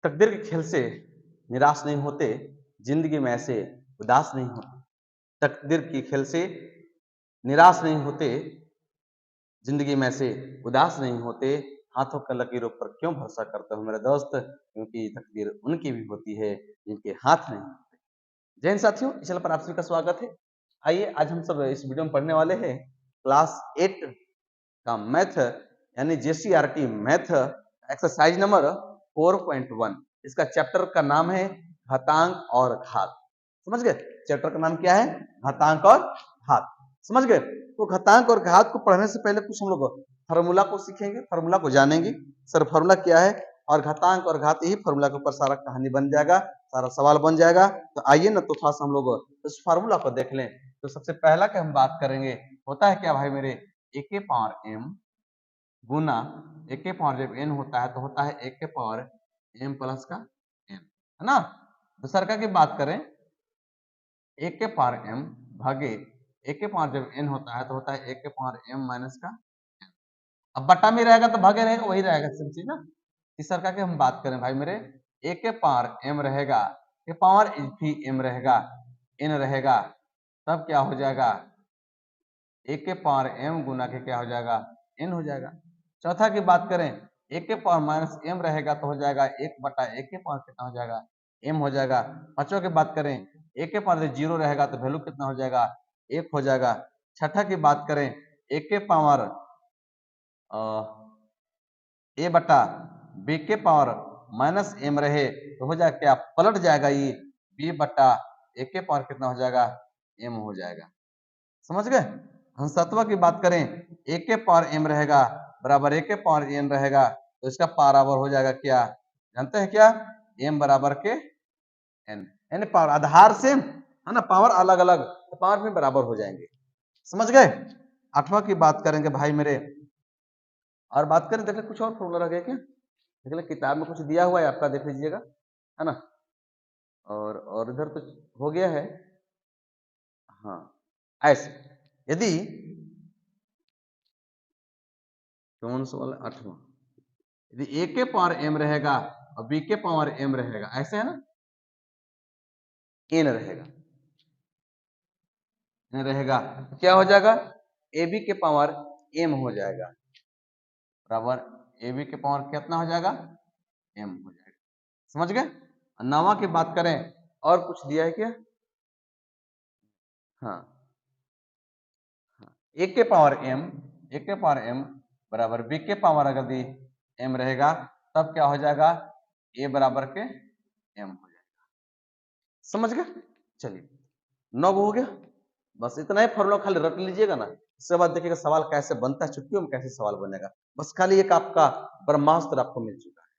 तकदीर के खेल से निराश नहीं होते, जिंदगी में ऐसे उदास नहीं होते। तकदीर के खेल से निराश नहीं होते, जिंदगी में ऐसे उदास नहीं होते। हाथों का लकीरों पर क्यों भरोसा करते हो मेरे दोस्त, क्योंकि तकदीर उनकी भी होती है जिनके हाथ नहीं होते। जय हिंद साथियों, इस चैनल पर आप सभी का स्वागत है। आइए आज हम सब इस वीडियो में पढ़ने वाले हैं क्लास 8 का मैथ यानी जेसीईआरटी मैथ एक्सरसाइज नंबर 4.1। इसका चैप्टर का नाम है घातांक और घात। समझ गए? चैप्टर का नाम क्या है? घातांक और घात। समझ गए? तो घातांक और घात को पढ़ने से पहले कुछ हम लोग फार्मूला को सीखेंगे, फार्मूला को जानेंगे। सर फार्मूला क्या है और घातांक और घात, यही फार्मूला के ऊपर सारा कहानी बन जाएगा, सारा सवाल बन जाएगा। तो आइए ना, तो थोड़ा सा हम लोग उस फार्मूला को देख लें। तो सबसे पहला कि हम बात करेंगे, होता है क्या भाई मेरे, ए के पावर एम गुना ए के पावर जब एन होता है तो होता है ए के पावर एम प्लस का एन, है ना। दूसरा की बात करें, ए के पावर एम भागे ए के पावर जब एन होता है तो होता है ए के पावर एम माइनस का एन। अब बटा में रहेगा तो भागे रहेगा, वही रहेगा सब चीज ना। तीसरा की हम बात करें भाई मेरे, ए के पावर एम रहेगा, के पावर भी एम रहेगा, एन रहेगा, तब क्या हो जाएगा, ए के पावर एम गुना के क्या हो जाएगा, एन हो जाएगा। चौथा की बात करें, ए के पावर माइनस एम रहेगा तो हो जाएगा एक बटा ए के पावर कितना हो जाएगा, एम हो जाएगा। पांचवा की बात करें, ए के पावर जीरो रहेगा तो वैल्यू कितना हो जाएगा, एक हो जाएगा। छठा की बात करें, ए के पावर ए बटा बी के पावर माइनस एम रहे तो हो जाएगा क्या, पलट जाएगा ये, बी बटा ए के पावर कितना हो जाएगा, एम हो जाएगा। समझ गए? हम सतवा की बात करें, ए के पावर एम रहेगा बराबर ए के पावर एन रहेगा तो इसका पावर हो जाएगा क्या, जानते हैं क्या, एम बराबर के एन। यानी पावर आधार सेम है ना, पावर अलग अलग तो पावर में बराबर हो जाएंगे। समझ गए? आठवां की बात करेंगे भाई मेरे, और बात करें, देखें कुछ और फॉर्मूला रह गया क्या, देख ले किताब में कुछ दिया हुआ है आपका, देख लीजिएगा, है ना। और इधर तो हो गया है। हाँ, ऐसे यदि कौन सा वाला, आठवां, यदि ए के पावर एम रहेगा और बी के पावर एम रहेगा, ऐसे है ना, एन रहेगा, एन रहेगा तो क्या हो जाएगा, ए बी के पावर एम हो जाएगा बराबर ए बी के पावर कितना हो जाएगा, एम हो जाएगा। समझ गए? नवा की बात करें, और कुछ दिया है क्या, हाँ, ए के पावर एम, ए के पावर एम बराबर बी के पावर अगर दी एम रहेगा तब क्या हो जाएगा, ए बराबर के एम हो जाएगा। समझ गए? चलिए 9 हो गया, बस इतना ही फॉर्मूला खाली रट लीजिएगा ना, इसके बाद देखिएगा सवाल कैसे बनता है, छुट्टियों में कैसे सवाल बनेगा। बस खाली एक आपका ब्रह्मास्त्र आपको मिल चुका है,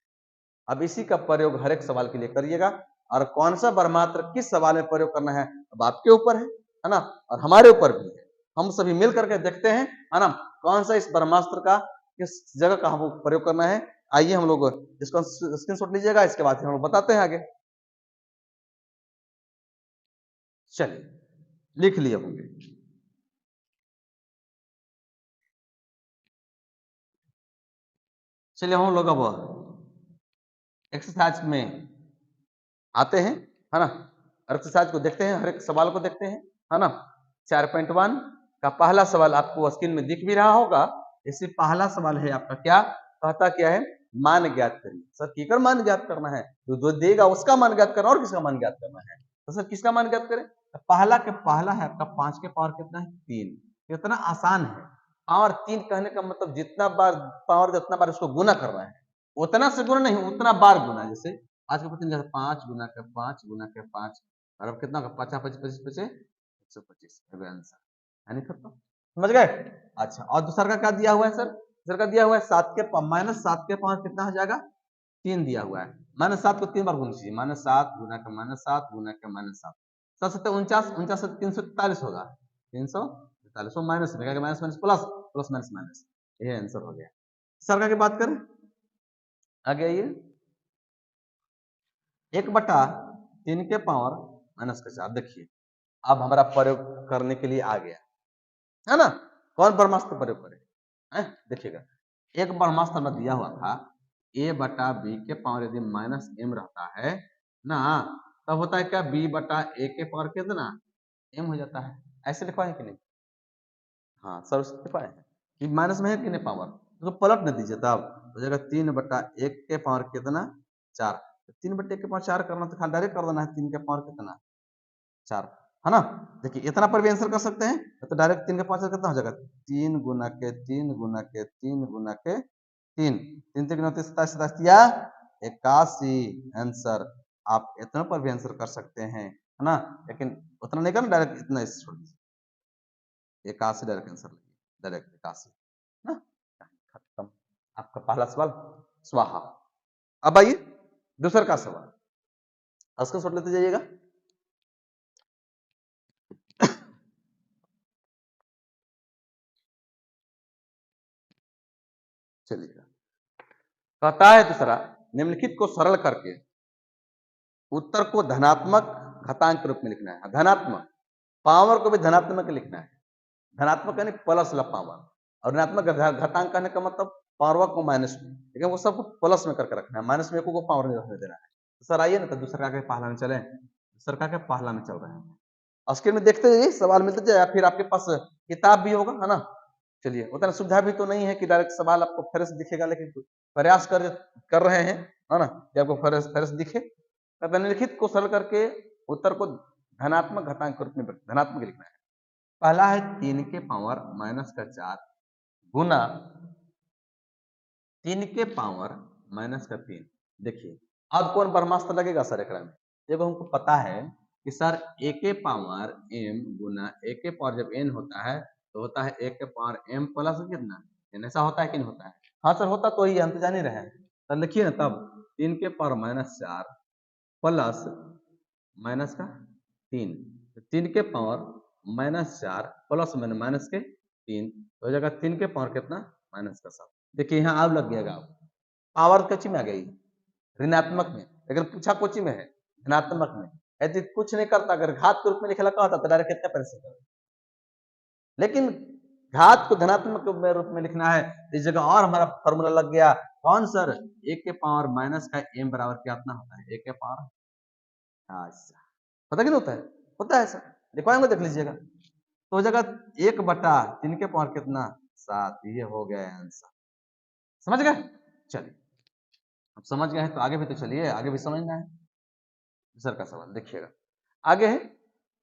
अब इसी का प्रयोग हर एक सवाल के लिए करिएगा। और कौन सा ब्रह्मास्त्र किस सवाल में प्रयोग करना है अब आपके ऊपर है ना, और हमारे ऊपर भी है। हम सभी मिल करके देखते हैं, है ना, कौन सा इस ब्रह्मास्त्र का किस जगह का हमको प्रयोग करना है। आइए हम लोग इसको स्क्रीनशॉट लीजिएगा, इसके बाद हम लोग बताते हैं आगे। चलिए लिख लिए होंगे। चलिए हम लोग अब एक्सरसाइज में आते हैं, है ना, एक्सरसाइज को देखते हैं, हर एक सवाल को देखते हैं, है ना। 4.1 का पहला सवाल आपको स्क्रीन में दिख भी रहा होगा। इसी पहला सवाल है आपका, क्या कहता, क्या है, मान ज्ञात करिए। सर किकर मान ज्ञात करना है, जो देगा उसका मान ज्ञात करना और किसका मान ज्ञात करना है, तो सर किसका मान ज्ञात करें, तो पहला के पहला है आपका 5 के पावर कितना है, 3। कितना आसान है, पावर 3 कहने का मतलब जितना बार पावर जितना बार उसको गुना करना है, उतना से गुना नहीं, उतना बार गुना। जैसे आज का क्वेश्चन 5 गुना के 5 गुना के 5 और अब कितना, 50 25 25 25 125 आंसर, यानी खत्म। समझ गए? अच्छा, और दूसरा का क्या दिया हुआ है सर, दूसरा का दिया हुआ है 7 के माइनस 7 के 5 कितना हो जाएगा, 3 दिया हुआ है। माइनस 7 को 3 बार गुना कीजिए, माइनस 7 गुना के माइनस 7 गुना के माइनस 7, 7 7 49, 49 से 343 होगा, 343 माइनस में minus minus plus, plus minus minus, ये आंसर हो गया। सर की बात करें, आगे आइए, 1/3 के पावर माइनस का 4। देखिए अब हमारा प्रयोग करने के लिए आ गया, है ना। कौन ब्रह्मास्त्र प्रयोग करें, देखिएगा, एक ब्रह्मास्त्र में दिया हुआ था ए बटा बी के पावर यदि माइनस एम रहता है ना, तब होता है क्या, बी बटा ए के पावर कितना, एम हो जाता है। ऐसे लिखवा है कि नहीं? हाँ सर, उसके पाए हैं कि माइनस में है कि नहीं पावर, तो पलट न दीजिए, तब हो जाएगा 3/1 के पावर कितना, 4। 3/1 के पावर 4 करना तो खाली डायरेक्ट कर देना है, 3 के पावर कितना, 4, है ना। देखिए इतना पर भी आंसर कर सकते हैं, तो डायरेक्ट 3 के पावर कितना हो जाएगा, 3 गुना के 3 गुना के 3 गुना के 3, 3 3 29 27 27 या 81 आंसर। आप इतना पर भी आंसर कर सकते हैं, है ना, लेकिन उतना नहीं करना, डायरेक्ट इतना छोड़ दीजिए, 81 डायरेक्ट आंसर लगी, डायरेक्ट 81 ना। खत्म आपका पहला सवाल स्वाहा। अब आइए दूसरा का सवाल, उसको सोच लेते जाइएगा। चलिएगा, कहता है दूसरा, निम्नलिखित को सरल करके उत्तर को धनात्मक घातांक के रूप में लिखना है। धनात्मक पावर को भी धनात्मक लिखना है, धनात्मक यानी प्लस वाला पावर, और ऋणात्मक घातांक करने का मतलब पावर को माइनस में, लेकिन वो सब प्लस में करके रखना है, माइनस में को पावर नहीं रखने देना है। तो सर आइए ना, तो दूसरा के पहला में चले, दूसरा के पहला में चल रहे हैं, स्क्रीन में देखते जाइए, सवाल मिलते जाए, फिर आपके पास किताब भी होगा, है ना। चलिए, उतना सुविधा भी तो नहीं है कि डायरेक्ट सवाल आपको फ्रेश दिखेगा, लेकिन प्रयास कर रहे हैं, है ना, कि आपको फ्रेश फ्रेश दिखे। तो निम्नलिखित को सरल करके उत्तर को धनात्मक घातांक के रूप में धनात्मक लिखना है। पहला है 3 के पावर -4 गुना 3 के पावर -3। देखिए अब कौन ब्रह्मास्त्र लगेगा सर एकरा में, देखो हमको पता है कि सर ए के पावर m गुना ए के पावर जब n होता है तो होता है ए के पावर m प्लस कितना n, ऐसा होता है कि नहीं होता है? हाँ सर होता तो ही, हम तो जान ही रहे हैं। तो लिखिए ना, तब 3 के पावर -4 प्लस माइनस का 3, तो 3 के पावर -4 प्लस मैंने माइनस के 3, तो हो जाएगा 3 के पावर कितना, -7। देखिए यहाँ अब लग गएगा, पावर कच्ची में आ गई ऋणात्मक में, लेकिन पूछा कोची में है, धनात्मक में। यदि कुछ नहीं करता, अगर घात के रूप में लिखा होता तो डायरेक्ट कितने पैसे करता, लेकिन घात को धनात्मक रूप में लिखना है, तो इस जगह और हमारा फॉर्मूला लग गया, कौन सर, ए के पावर माइनस का m बराबर कितना होता है, ए के पावर, अच्छा पता नहीं होता है सर, लिखवाएंगे देख लीजिएगा, तो हो जाएगा 1/3 के पावर कितना, 7। ये हो गया आंसर, समझ गए। चलिए अब समझ गए हैं तो आगे भी तो चलिए, आगे भी समझना है। दूसरा का सवाल देखिएगा, आगे है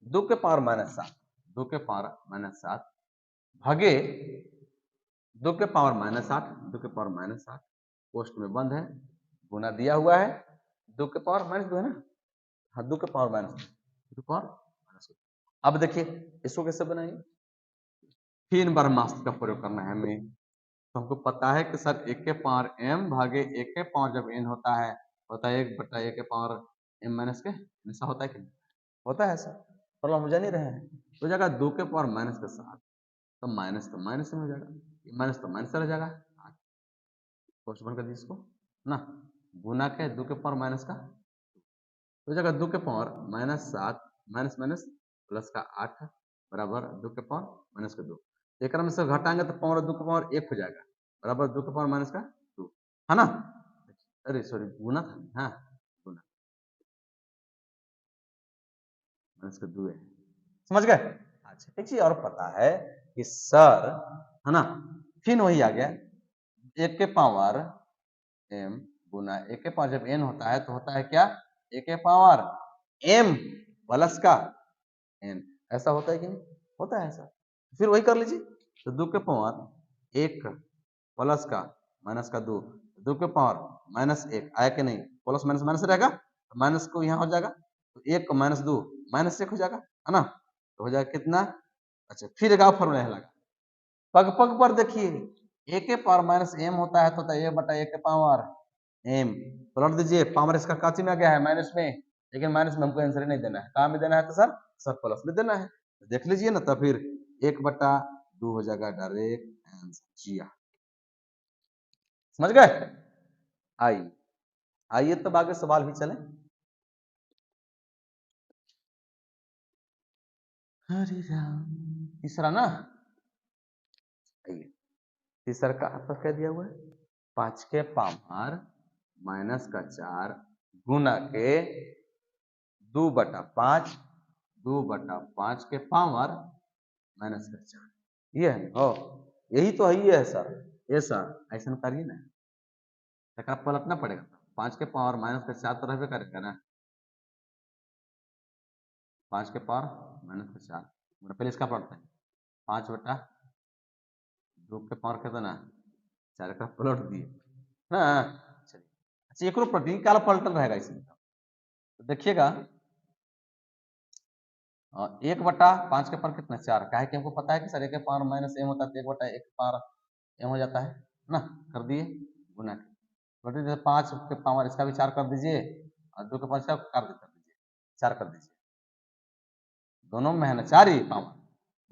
2 के पावर -7, 2 के पावर -7 भागे 2 के पावर -8, 2 के पावर -8 पोस्ट में बंद है, गुना दिया हुआ है 2 के पावर -2 है ना, हाँ 2 के पावर -2 के पावर -2। अब देखिए इसको कैसे बनाएंगे, 3 बार मास्क का प्रयोग करना है हमें, तो हमको पता है कि सर 1 के पावर m भागे 1 के पावर जब n होता है 1/1 के पावर m - के, ऐसा होता है कि नहीं होता है सर, पर हम जान ही रहे हैं। तो हो जाएगा 2 के पावर -7, तो माइनस में हो जाएगा, माइनस तो माइनस रह जाएगा, पोस्ट बन कर दी इसको ना, गुना के 2 के पावर माइनस का, तो हो जाएगा 2 के पावर -7 माइनस माइनस प्लस का 8 बराबर 2 के पावर -2। एक में से घटाएंगे तो पावर 2 के पावर 1 हो जाएगा, बराबर 2 के पावर -2, है ना। अरे सॉरी गुना था, हाँ गुना -2 है, समझ गए। अच्छा एक चीज और पता है कि सर, है ना, फिर वही आ गया 1 के पावर m गुना 1 के पावर जब n होता है तो होता है क्या, 1 के पावर m प्लस का n, ऐसा होता है कि नहीं होता है ऐसा, फिर वही कर लीजिए, तो 2 के पावर 1 प्लस का माइनस का 2, 2 के पावर -1 आया कि नहीं, प्लस माइनस माइनस रहेगा, तो माइनस को यहाँ हो जाएगा, तो 1 को -2 -1 हो जाएगा, है ना, तो हो जाएगा कितना, अच्छा फिर एक फॉर्मूला लगा, पग पग पर देखिए 1 के पावर -m होता है तो होता है 1/1 के पावर m, पलट दीजिए, पावर इसका काची में आ गया है माइनस में, लेकिन माइनस में हमको आंसर नहीं देना है, कहाँ में देना है, तो सर प्लस में देना है, तो देख लीजिए ना, तो फिर 1/2 हो जाएगा डायरेक्ट आंसर, जी हाँ समझ गए। आइए आइए तब आगे सवाल भी चले। हरे राम, तीसरा ना, आइए तीसरा का आपका क्या दिया हुआ है, 5 के पावर माइनस का 4 गुना के 2/5, 2/5 के पावर माइनस का 4। ये है हो, यही तो है, ये है सर। ये सर ऐसा करिए ना, तक पलटना पड़ेगा। 5 के पावर माइनस का 4 तो रहबे करेगा ना, 5 के पावर माइनस का 4। पहले इसका पढ़ते हैं, 5/2 के पावर कितना, 4 का पलट दिए ना। चलिए अच्छा, एक प्रति काल पलटन रहेगा इसमें, तो देखिएगा 1/5 के पावर कितना, 4। काहे कि हमको पता है कि सर 1 के पावर माइनस m होता है, तो 1/1 के पावर m हो जाता है ना। कर दिए गुना के, बटे जैसे 5 के पावर इसका भी 4 कर दीजिए, और 2 के पावर इसका कर दीजिए, 4 कर दीजिए। दोनों में है ना 4 ही पावर,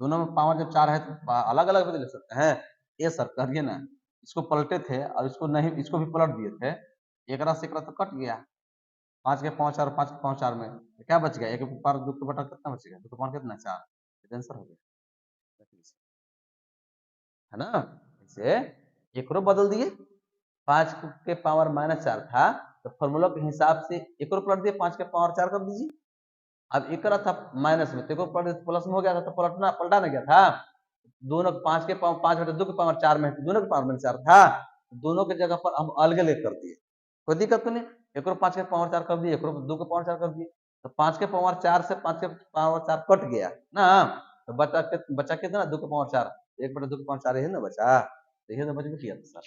दोनों में पावर जब 4 है तो अलग अलग भी ले सकते हैं। ये सर करिए ना, इसको पलटे थे और इसको नहीं, इसको भी पलट दिए थे, एक से एक तो कट गया। 5 के पावर 4 और 5 के पावर 4 में तो क्या बच गया, 1 के पावर 2 के बटा कितना बचेगा, 2 के पावर कितना, 4। आंसर हो गया है ना। इसे एक रो बदल दिए, 5 के पावर माइनस 4 था, तो फॉर्मूला के हिसाब से एक रो पलट दिए, 5 के पावर 4 कर दीजिए। अब एक था माइनस में, तो प्लस में हो गया था, तो पलटा नहीं गया था। दोनों 5 के पावर 5/2 के पावर 4 में, दोनों के पावर में 4 था, दोनों के जगह पर हम अलग अलग कर दिए, कोई दिक्कत तो नहीं। एक 5 के पावर 4 कर दिए, एक 2 के पावर 4 कर दिए, तो 5 के पावर 4 से 5 के पावर 4 कट गया ना, तो बचा कितना, 2 के पावर 4, 1/2 के पावर 4 यही ना बचा, तो यही तो बच गया सर।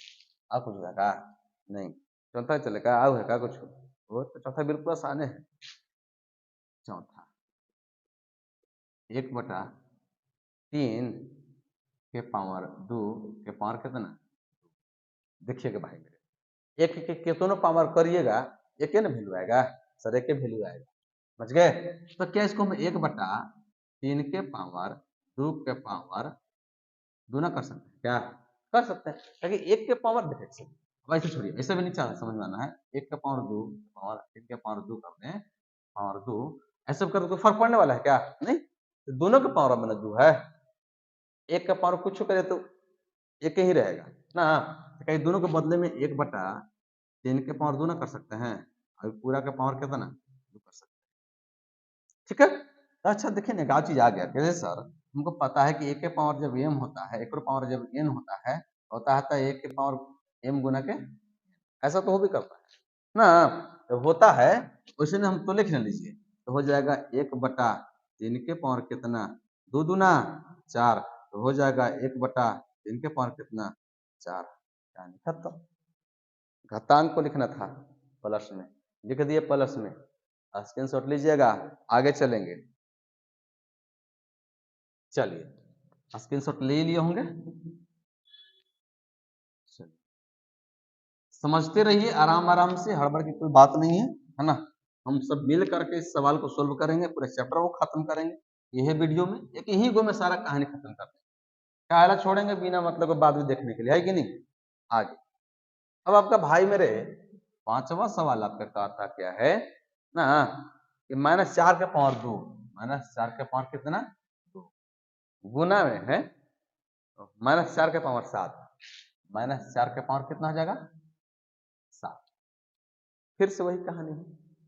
आप कुछ का नहीं, चौथा चलेगा, आओ है का कुछ, वो तो चौथा बिल्कुल आसान है। चौथा 1/3 के पावर 2 के पावर कितना, देखिएगा भाई मेरे, एक के कितनों पावर करिएगा, एक ना वैल्यू आएगा सर, एक वैल्यू आएगा, समझ गए। तो क्या इसको हम 1/3 के पावर 2 के पावर 2 ना कर सकते हैं क्या, कर सकते हैं, ताकि 1 के पावर देखिए, अब ऐसे छोड़िए, ऐसे भी नहीं चाह समझ में आना है, 1 के पावर 2 पावर 1 के पावर 2 कर दें, पावर 2 ऐसे कर तो फर्क पड़ने वाला है क्या, नहीं, तो दोनों के पावर में 2 है, 1 का पावर कुछ करे तो एक ही रहेगा ना, तो कहीं दोनों के बदले में 1/3 के पावर 2 ना कर सकते हैं, और पूरा का पावर कितना 2 कर सकते हैं, ठीक है। तो अच्छा देखिए ना, गाँव चीज आ गया कैसे सर, हमको पता है कि 1 के पावर जब m होता है, 1 के पावर जब n होता है तो 1 के पावर m गुना के, ऐसा तो हो भी करता है ना, तो होता है उसी ने हम तो लिख लीजिए, तो हो जाएगा 1/3 के पावर कितना, 2 दूना 4, तो हो जाएगा 1/3 के पावर कितना, 4। यानी खत्म, घातांक को लिखना था प्लस में, लिख दिए प्लस में, स्क्रीनशॉट लीजिएगा, आगे चलेंगे। चलिए स्क्रीनशॉट ले लिए होंगे, समझते रहिए आराम आराम से, हड़बड़ की कोई बात नहीं है ना। हम सब मिल करके इस सवाल को सोल्व करेंगे, पूरे चैप्टर को खत्म करेंगे, यही वीडियो में एक ही गो में सारा कहानी खत्म कर देंगे, काहेला छोड़ेंगे बिना मतलब के बाद में देखने के लिए, है कि नहीं। आगे अब आपका भाई मेरे 5वां सवाल आपका कहता क्या है ना, कि -4 के पावर 2, -4 के पावर कितना 2 गुना में है, तो -4 के पावर 7, -4 के पावर कितना हो जाएगा 7। फिर से वही कहानी है,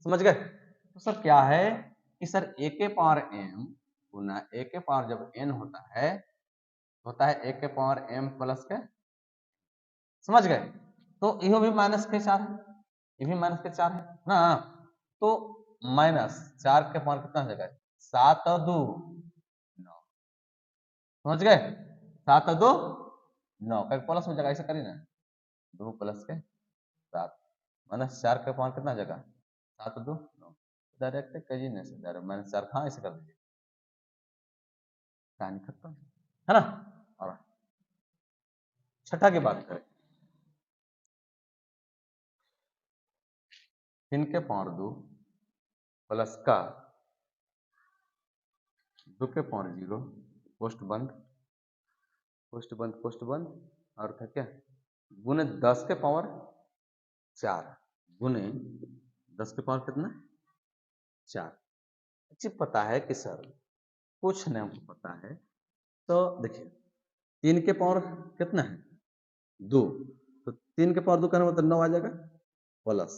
समझ गए। तो सर क्या है कि सर a के पावर m गुना a के पावर जब n होता है 1 के पावर m प्लस के, समझ गए। तो यो भी -4 है, ये भी -4 है ना, तो -4 के पावर कितना हो जाएगा 7 और 2 9, समझ गए, 7 और 2 9 का प्लस हो जाएगा, ऐसा करिए ना, 2 प्लस के 7, -4 के पावर कितना हो जाएगा 7 और 2 9, डायरेक्ट करिए ना सर, डायरेक्ट -4 हाँ ऐसे कर दीजिए, कहानी खत्म है ना। और छठा की बात करें, 3 के पावर 2 प्लस का 2 के पावर 0, पोस्ट बंद पोस्ट बंद पोस्ट बंद, और था क्या गुने 10 के पावर 4 गुने 10 के पावर कितना 4। अच्छी पता है कि सर कुछ नहीं हमको पता है, तो देखिए 3 के पावर कितना है 2, तो 3 के पावर 2 करना मतलब 9 आ जाएगा, प्लस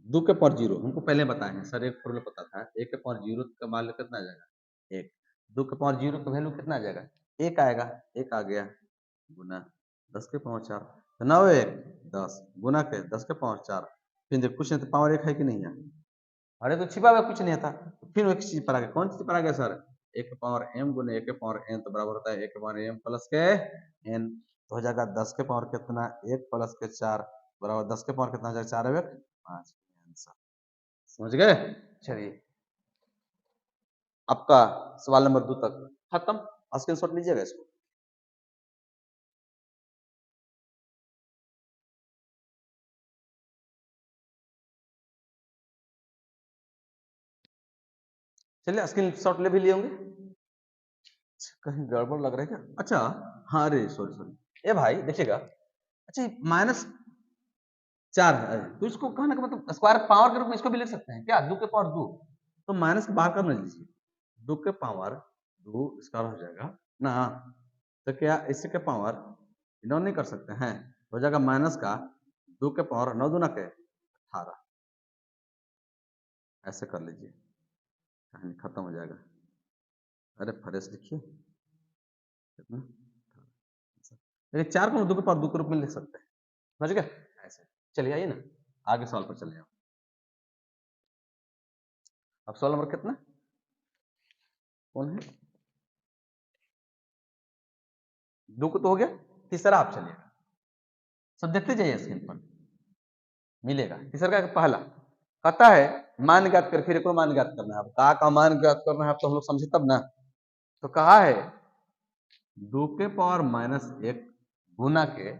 2 के पावर 0 हमको पहले बताए हैं सर, एक फॉर्मूला पता था, 1 के पावर 0 का मान कितना आ जाएगा 1, 2 के पावर 0 का वैल्यू कितना आ जाएगा 1 आएगा, 1 आ गया गुना 10 के पावर 4, तो 9 1 10 गुना के 10 के पावर 4, फिर जब कुछ नहीं तो पावर 1 है कि नहीं है, अरे तो छिपा हुआ कुछ नहीं था, तो फिर एक चीज पर आ गया, कौन चीज पर आ गया सर 1 के पावर m गुने 1 के पावर n तो बराबर होता है 1 के पावर m प्लस के n, तो हो जाएगा 10 के पावर कितना 1 प्लस के 4 बराबर 10 के पावर कितना हो जाएगा 4 1 5, आंसर समझ गए। चलिए आपका सवाल नंबर 2 तक खत्म, स्क्रीनशॉट लीजिएगा इसको। चलिए स्क्रीनशॉट ले भी लिए होंगे, कहीं गड़बड़ लग रहा है क्या, अच्छा हाँ अरे सॉरी सॉरी ए भाई देखिएगा, अच्छा -4 है तो इसको कहने का मतलब स्क्वायर पावर के रूप में इसको भी लिख सकते हैं क्या, 2 के पावर 2, तो माइनस के बाहर करना लीजिए, 2 के पावर 2 स्क्वायर हो जाएगा ना, तो क्या इससे के पावर इग्नोर नहीं कर सकते हैं, हो जाएगा माइनस का 2 के पावर 9 दूना के 18, ऐसे कर लीजिए कहानी खत्म हो जाएगा। अरे फ्रेश लिखिए कितना, लेकिन 4 को 2 के पावर 2 के रूप में लिख सकते हैं, समझ गए ऐसे। चलिए आइए ना आगे सवाल पर चले जाओ, अब सवाल नंबर कितना कौन है, 2 को तो हो गया, तीसरा आप चलिएगा, सब देखते जाइए स्क्रीन पर मिलेगा, तीसरा का पहला कहता है मान ज्ञात कर, फिर एक और मान ज्ञात करना है, अब का मान ज्ञात करना है तो हम लोग समझे तब ना, तो कहा है 2 के पावर -1 गुना के,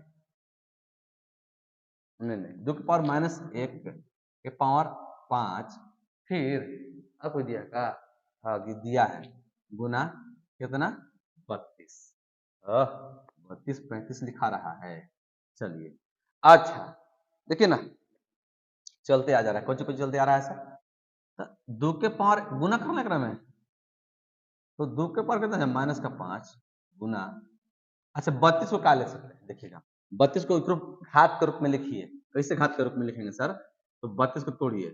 नहीं 2 के पावर -1 के पावर 5, फिर अब कोई दिया का, हाँ दिया है गुना कितना 32, 32 35 लिखा रहा है, चलिए अच्छा देखिए ना चलते आ जा रहा है, कुछ कुछ चलते आ रहा है ऐसा, तो 2 के पावर गुना करना क्रम है, तो 2 के पावर कितना है -5 गुना, अच्छा 32 को क्या ले सकते हैं देखिएगा, 32 को घात के रूप में लिखिए, कैसे घात के रूप में लिखेंगे सर, तो 32 को तोड़िए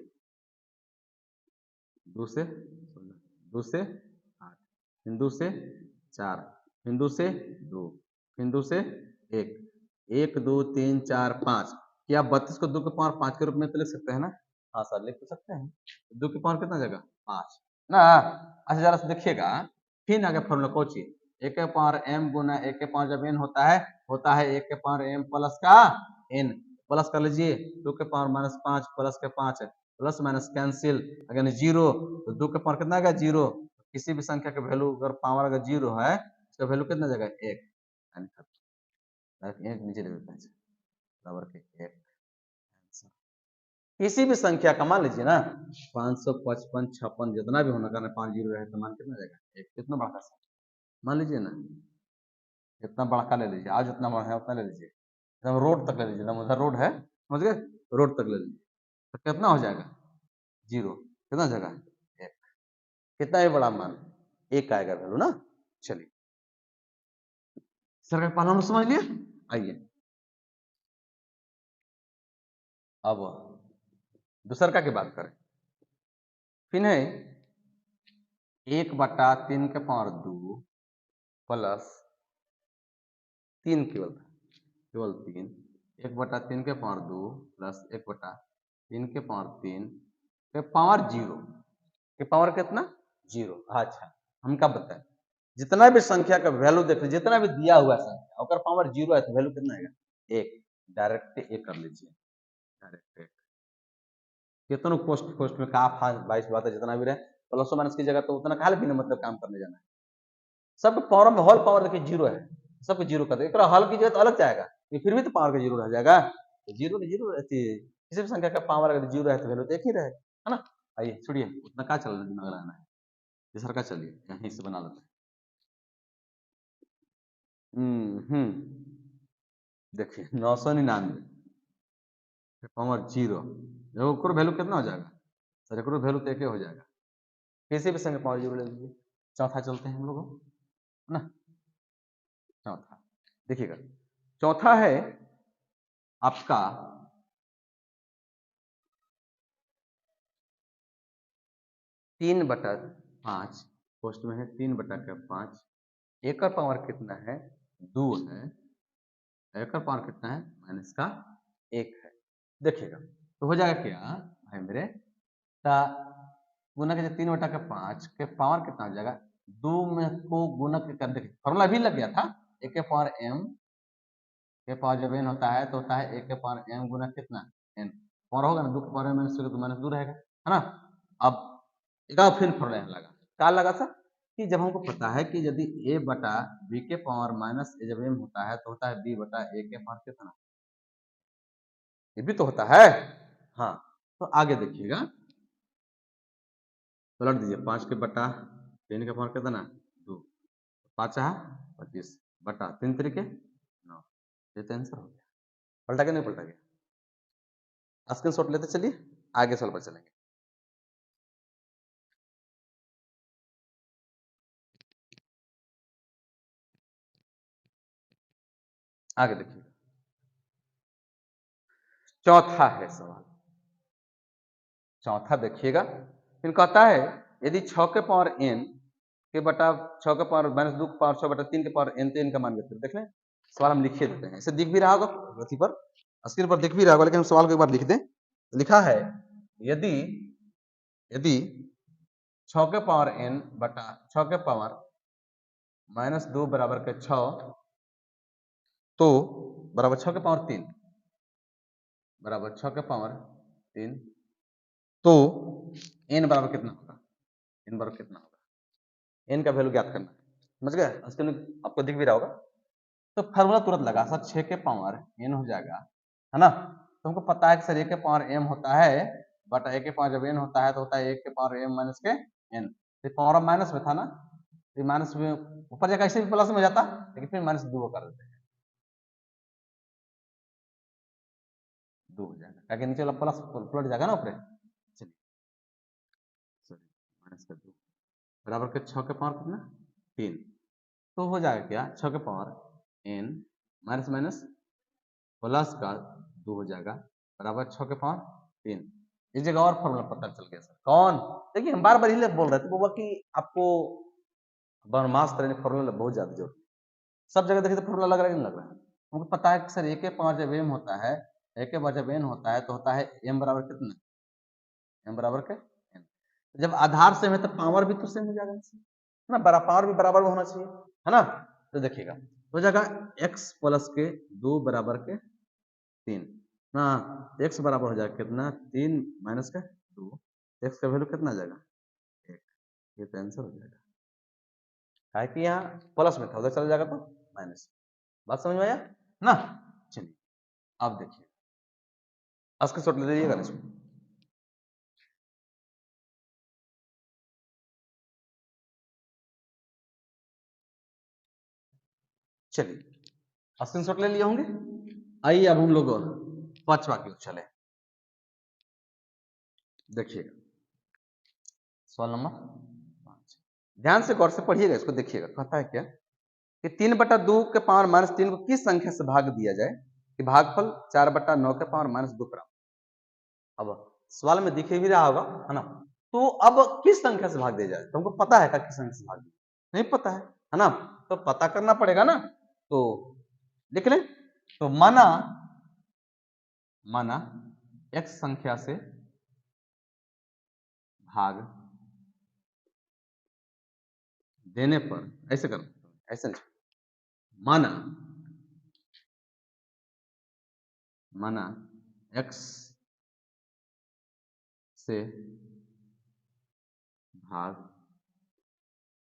2 से 2 से 8, फिर 2 से 4, फिर 2 से 2, फिर 2 से 1, 1 2 3 4 5, क्या 32 को 2 के पावर 5 के रूप में तो लिख सकते हैं ना, हाँ सर लिख तो सकते हैं, 2 के पावर कितना जगह 5 ना, अच्छा जरा से देखिएगा, फिर आगे फॉर्मूला कोची 1 के पावर m गुना 1 के पावर जब n होता है 1 के पावर m प्लस का n, प्लस कर लीजिए 2 के पावर -5 प्लस के 5 प्लस माइनस कैंसिल, अगर 0 तो 2 के पावर कितना आ गया 0, किसी भी संख्या का वैल्यू अगर पावर अगर 0 है उसका वैल्यू कितना जगह 1, यानी 1 नीचे ले देते हैं बराबर के 1, किसी भी संख्या का मान लीजिए ना 555 56 जितना भी होना करना 5 जीरो रहे तो मान कितना जाएगा 1, कितना बड़ा सा मान लीजिए ना, इतना बड़ा का ले लीजिए, आज जितना बड़ा है उतना ले लीजिए, एकदम रोड तक ले लीजिए, एकदम उधर रोड है समझ गए, रोड तक ले लीजिए, तो कितना हो जाएगा 0, कितना जगह 1, कितना ही बड़ा मान 1 आएगा वैल्यू ना। चलिए सर का पहला नंबर समझ लिया, आइए अब दूसर का की बात करें, फिर है 1/3 के पावर 2 प्लस 3 केवल 3, 1/3 के पावर 2 प्लस 1/3 के पावर 3 के पावर 0 के पावर कितना 0, अच्छा हम क्या बताएं, जितना भी संख्या का वैल्यू देख लीजिए, जितना भी दिया हुआ संख्या अगर पावर 0 है तो वैल्यू कितना आएगा 1, डायरेक्ट 1 कर लीजिए, डायरेक्ट 1, कितना पोस्ट में का 22 बात है जितना भी रहे प्लस माइनस की जगह तो उतना काल भी नहीं मतलब काम करने जाना है, सब पावर में होल पावर देखिए 0 है, सबको 0 कर दे, हल की जगह तो अलग जाएगा, ये फिर भी तो पावर का 0 रह जाएगा, तो 0 में 0 रहती है, किसी भी संख्या का पावर अगर 0 है तो वैल्यू तो एक ही रहे है ना। आइए छोड़िए उतना क्या चल रहा है दिमाग लगाना है, तीसरा का चलिए यहीं से बना लेते हैं, देखिए 999 पावर 0, वैल्यू कितना हो जाएगा सर, एक वैल्यू तो एक हो जाएगा, किसी भी संख्या पावर 0 ले लीजिए, चौथा चलते हैं हम लोग है ना, चौथा देखिएगा, चौथा है आपका 3/5 पोस्ट में है 3/5, एक का पावर कितना है 2 है, एक का पावर कितना है माइनस का 1 है। देखिएगा तो हो जाएगा क्या भाई मेरे, गुना के 3/5 के पावर कितना हो जाएगा 2 में को गुना कर, देखिए फॉर्मूला भी लग गया था, एक के पावर m के पावर जब n होता है तो होता है एक के पावर m गुना कितना n, पावर होगा ना 2 के पावर माइनस तो माइनस 2 रहेगा, है ना। अब एक फिर फॉर्मूला लगा, क्या लगा था कि जब हमको पता है कि यदि a बटा b के पावर माइनस जब m होता है तो होता है b बटा a के पावर कितना, ये भी तो होता है। हाँ तो आगे देखिएगा, पलट दीजिए 5 के बटा 3 के पावर कितना 2, 5 है 25 बटा 3 तरीके 9, ये तो आंसर हो गया। पलटा के नहीं पलटा गया, स्क्रीन शॉट लेते चलिए आगे सवाल पर चलेंगे। आगे देखिए चौथा है सवाल, चौथा देखिएगा, फिर कहता है यदि 6 के पावर n के बटा 6 के पावर माइनस 2 के पावर 6 बटा 3 के पावर n, तो n का मान व्यक्त देख लें, सवाल हम लिखे देते हैं, इसे दिख भी रहा होगा अथी पर स्क्रीन पर दिख भी रहा होगा, लेकिन हम सवाल को एक बार लिख दें। लिखा है यदि यदि 6 के पावर n बटा 6 के पावर माइनस 2 बराबर के 6 तो बराबर 6 के पावर 3 बराबर 6 के पावर 3 तो n बराबर कितना होगा, n बराबर कितना होगा, n का वैल्यू ज्ञात करना है, समझ गए, स्क्रीन आपको दिख भी रहा होगा। तो फार्मूला तुरंत लगा सर 6 के पावर n हो जाएगा, है ना, तो हमको पता है कि सर 1 के पावर m होता है बटा 1 के पावर जब n होता है तो होता है 1 के पावर m माइनस के n, तो पावर माइनस में था ना, तो माइनस में ऊपर जाकर ऐसे भी प्लस में हो जाता, लेकिन फिर माइनस 2 कर देते हैं, 2 हो जाएगा, ताकि नीचे वाला प्लस पलट जाएगा ना ऊपर। चलिए सॉरी माइनस का 2 बराबर के 6 के पावर कितना 3, तो हो जाएगा क्या 6 के power n minus minus plus का 2 हो जाएगा बराबर 6 के पावर 3। इस जगह और फॉर्मूला पता चल गया सर, कौन, देखिए हम बार बार ही बोल रहे थे बाबा कि आपको बरमास तरह फॉर्मूला बहुत ज्यादा जरूरत है, सब जगह देखिए तो फॉर्मूला लग रहा है कि नहीं लग रहा है, हमको पता है कि सर एक के पावर जब m होता है, एक के पावर जब n होता है तो होता है m बराबर कितना, m बराबर के n, जब आधार सेम है तो पावर भी तो सेम हो जाएगा है ना, पावर भी बराबर होना चाहिए, है ना। तो देखिएगा हो जाएगा x प्लस के 2 बराबर के 3 ना, x बराबर हो जाएगा कितना 3 माइनस का 2, x का वैल्यू कितना आ जाएगा 1, ये तो आंसर हो जाएगा, है कि यहाँ प्लस में था उधर चला जाएगा तो माइनस, बात समझ में आया ना। चलिए अब देखिए अस्क शॉट ले लीजिएगा इसमें, चलिए स्क्रीनशॉट ले लिए होंगे, आइए अब हम लोग पांचवा की ओर चले। देखिएगा सवाल नंबर 5, ध्यान से गौर से पढ़िएगा इसको, देखिएगा कहता है क्या कि 3/2 के पावर माइनस 3 को किस संख्या से भाग दिया जाए कि भागफल 4/9 के पावर माइनस 2 प्राप्त। अब सवाल में दिखे भी रहा होगा, है ना, तो अब किस संख्या से भाग दिया जाए, तुमको पता है क्या किस संख्या से भाग दिया, नहीं पता है ना, तो पता करना पड़ेगा ना, तो लिख लें, तो माना माना x संख्या से भाग देने पर, ऐसे करो, ऐसे नहीं, माना माना x से भाग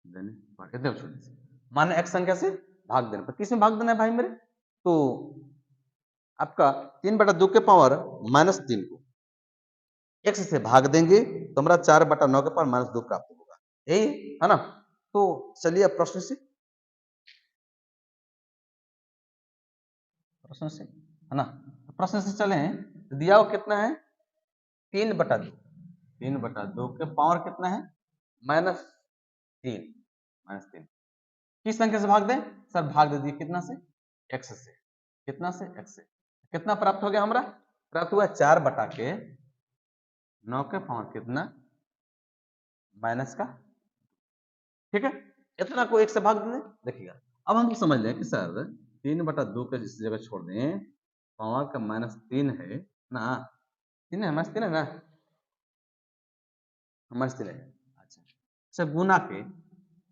देने पर, एकदम छोटे से माना x संख्या से भाग देने पर, किस में भाग देना है भाई मेरे, तो आपका 3/2 के पावर माइनस 3 को x से भाग देंगे तो हमारा 4/9 के पावर माइनस 2 प्राप्त होगा, यही है ना। तो चलिए अब प्रश्न से है ना, प्रश्न से चले, तो दिया हुआ कितना है 3/2, 3/2 के पावर कितना है -3, किस संख्या से भाग दें सर, भाग दे दिए कितना से x से, कितना से x से, कितना प्राप्त हो गया हमारा? प्राप्त हुआ 4 बटा के 9 के पावर कितना माइनस का, ठीक है। इतना को 1 से भाग दें, देखिएगा। अब हम समझ लें कि सर 3/2 के इस जगह छोड़ दें, पावर का -3 है ना, 3 है, -3 है ना, -3 है। अच्छा, से गुना के,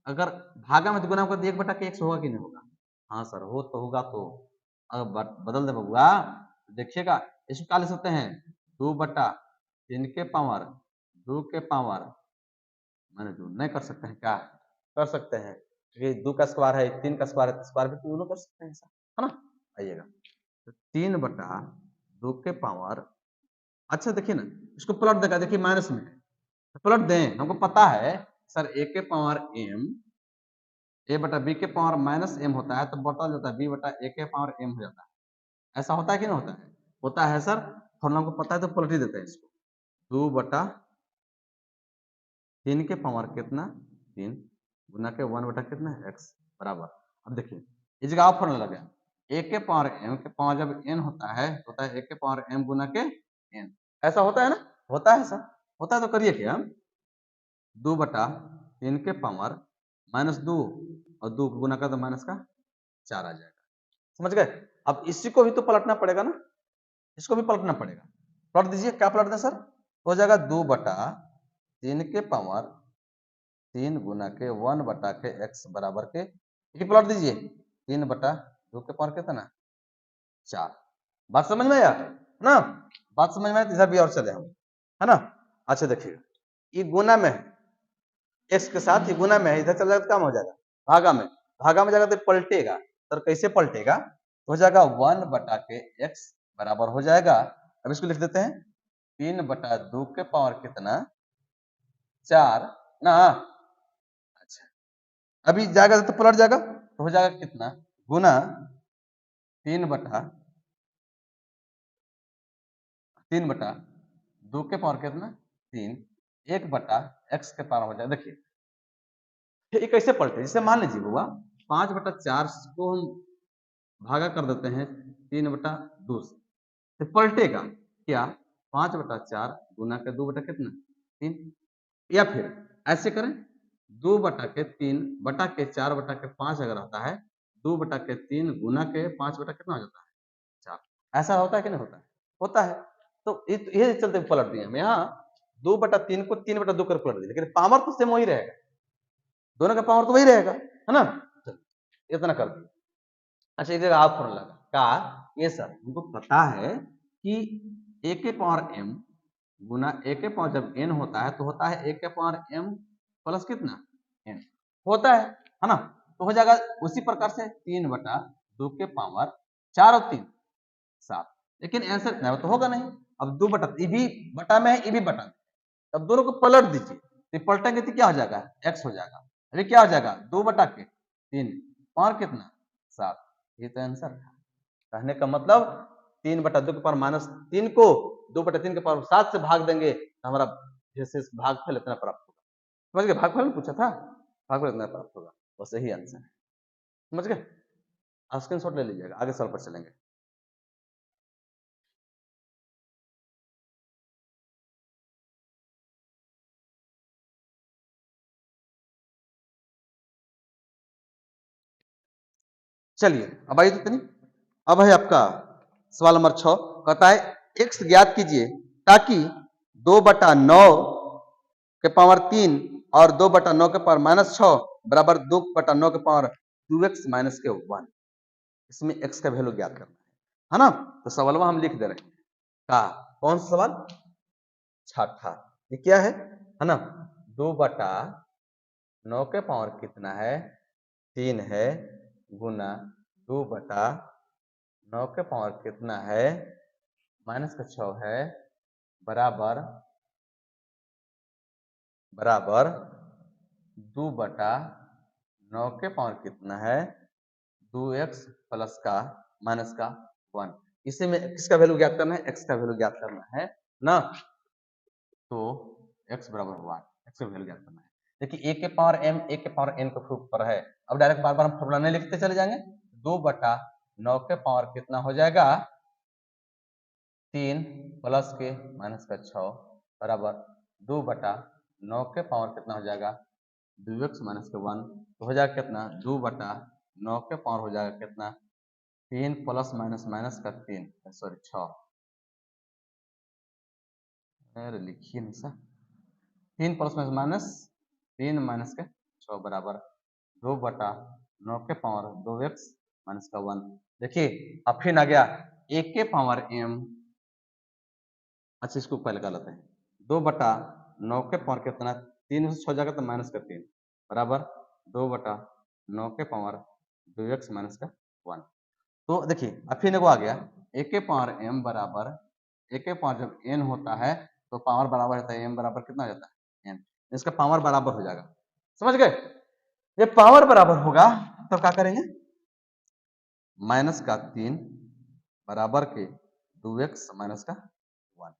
अगर भागा में तो गुना होगा तो 1 बटा के 1 होगा कि नहीं होगा? हाँ सर, हो तो होगा। तो अगर बदल दे बबुआ, देखिएगा इसको क्या लिख सकते हैं, 2/3 के पावर 2 के पावर मैंने 2 नहीं कर सकते हैं क्या? कर सकते हैं, क्योंकि 2 का स्क्वायर है, 3 का स्क्वायर है, स्क्वायर भी तो दोनों कर सकते हैं ऐसा, है ना। आइएगा, तो 3/2 के पावर, अच्छा देखिए ना, इसको पलट देगा, देखिए माइनस में है तो पलट दें, हमको पता है सर a के पावर m a बटा b के पावर -m होता है, तो बटल जाता है b बटा a के पावर m हो जाता है। ऐसा होता है कि नहीं होता है? होता है सर, फॉर्मूला को पता है तो पलट ही देते हैं इसको। 2/3 के पावर कितना 3 गुना के 1 बटा कितना x बराबर। अब देखिए इस जगह आप फॉर्मूला लगा, a के पावर m के पावर जब n होता है a के पावर m गुना के n, ऐसा होता है ना? होता है सर, होता है तो करिए क्या, 2/3 के पावर -2 और 2 गुना कर तो माइनस का 4 आ जाएगा, समझ गए। अब इसी को भी तो पलटना पड़ेगा ना, इसको भी पलटना पड़ेगा। पलट दीजिए, क्या पलट दें सर, हो जाएगा 2/3 के पावर 3 गुना के 1 बटा के x बराबर के, ये पलट दीजिए, 3/2 के पावर कितना 4। बात समझ में आया ना? बात समझ में आया, इधर भी और चले हम, है ना। अच्छा देखिए, ये गुना में है, x के साथ, ये गुना में है, इधर चला जाएगा तो काम हो जाएगा भागा में, भागा में जाएगा तो पलटेगा। सर कैसे पलटेगा, हो जाएगा 1 बटा के x बराबर हो जाएगा, अब इसको लिख देते हैं 3/2 के पावर कितना 4 ना। अच्छा, अभी जाएगा तो पलट जाएगा, तो हो जाएगा कितना गुना 3/2 के पावर कितना 3 1 बटा x के पावर हो जाएगा। देखिए ये कैसे पलटे, जैसे मान लीजिए बुआ 5/4 को हम भागा कर देते हैं 3/2 से, तो पलटेगा क्या 5/4 गुना के 2 बटा कितना 3, या फिर ऐसे करें 2 बटा के 3 बटा के 4 बटा के 5 अगर आता है, 2 बटा के 3 गुना के 5 बटा कितना हो जाता है 4। ऐसा होता है कि नहीं होता है? होता है। तो ये चलते पलट दिए हम यहाँ 2/3 को 3/2 कर पलट दिए, लेकिन पावर तो सेम वही रहेगा, दोनों का पावर तो वही रहेगा, है ना। इतना कर दिया। अच्छा एक जगह आप फॉर्मूला का ये सर हमको पता है कि a के पावर m गुना a के पावर जब n होता है तो होता है a के पावर m प्लस कितना n होता है ना। तो हो जाएगा उसी प्रकार से 3/2 के पावर 4 और 3 7, लेकिन आंसर नहीं तो होगा नहीं। अब 2 बटा, ये भी बटा में है, ये भी बटा में, अब दोनों को पलट दीजिए, तो पलटेंगे तो क्या हो जाएगा x हो जाएगा, अरे क्या हो जाएगा 2 बटा के 3 पावर कितना 7, ये तो आंसर था। कहने का मतलब 3/2 के पावर -3 को 2/3 के पावर 7 से भाग देंगे तो हमारा शेष भागफल इतना प्राप्त होगा। समझ गए, भागफल में पूछा था, भागफल इतना प्राप्त होगा, बस यही आंसर है। समझ गए, स्क्रीनशॉट ले लीजिएगा, आगे सवाल पर चलेंगे। चलिए अब आइए, तो अब है आपका सवाल नंबर 6, कहता है x ज्ञात कीजिए ताकि 2/9 के पावर 3 और 2/9 के पावर -6 बराबर 2/9 के पावर 2x माइनस के 1, इसमें x का वैल्यू ज्ञात करना है ना। तो सवाल हम लिख दे रहे हैं, का कौन सा सवाल, छठा, ये क्या है ना, 2/9 के पावर कितना है 3 है गुना 2/9 के पावर कितना है -6 है बराबर 2/9 के पावर कितना है 2x प्लस का माइनस का 1, इसे में किसका वैल्यू ज्ञात करना है, x का वैल्यू ज्ञात करना है ना। तो x बराबर 1, x का वैल्यू ज्ञात करना है। देखिए a के पावर m a के पावर n का प्रूफ पर है, अब डायरेक्ट बार बार हम फॉर्मूला नहीं लिखते चले जाएंगे, 2/9 के पावर कितना हो जाएगा 3 प्लस के माइनस का 6 बराबर 2/9 के पावर कितना हो जाएगा 2x माइनस का 1, तो हो जाएगा कितना 2/9 के पावर हो जाएगा कितना 3 प्लस माइनस माइनस का 3 सॉरी 6, अरे लिखिए नहीं sir, 3 plus minus minus 3 minus के 6 बराबर 2/9 के पावर 2x माइनस का 1। देखिए अब फिर आ गया एक के पावर m, अच्छा इसको पहले कर लेते हैं 2/9 के पावर कितना 3 से 6 जाएगा तो माइनस का 3 बराबर 2/9 के पावर 2x माइनस का 1। तो देखिए अब फिर आ गया एक के पावर m बराबर एक के पावर जब n होता है तो पावर बराबर होता है m बराबर कितना हो जाता है n, इसका पावर बराबर हो जाएगा, समझ गए। ये पावर बराबर होगा तो क्या करेंगे माइनस का 3 बराबर के 2x माइनस का 1,